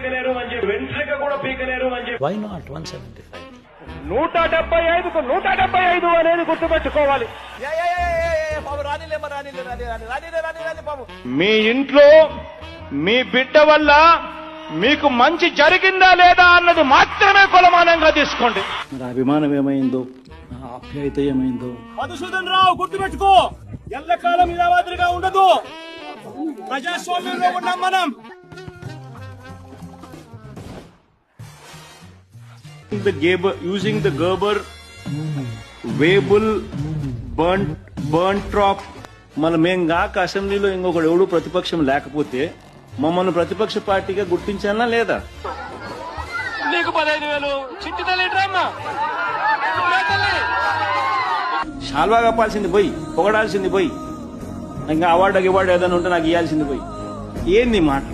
పీకలేరు అని చెప్పి, వెంట్రిక కూడా పీకలేరు అని చెప్పి. Why not 175? 175కు 175 అనేది గుర్తుపెట్టుకోవాలి. మీ ఇంట్లో మీ బిడ్డ వల్ల మీకు మంచి జరిగిందా లేదా అన్నది మాత్రమే కొలమానంగా తీసుకోండి. మరి అభిమానం ఏమైందో, ఆప్యాయత ఏమైందో. మధుసూదన్ రావు గుర్తుపెట్టుకో, ఎల్లకాలం ఇలా మాదిరిగా ఉండదు. ప్రజాస్వామ్యంలో ఉన్నాం మనం. Using the Gerber Weibull Berntrop. మన మేం గాక అసెంబ్లీలో ఇంకొకడు ఎవడు ప్రతిపక్షం లేకపోతే మమ్మల్ని ప్రతిపక్ష పార్టీగా గుర్తించానా లేదా? నీకు 15,000 చిట్టి తల్లిడ్రమ్మా. శాల్వా కప్పాల్సింది పోయి, పొగడాల్సింది పోయి, ఇంకా అవార్డు ఏదైనా ఉంటే నాకు ఇవ్వాల్సింది పోయి. ఏంది మాట?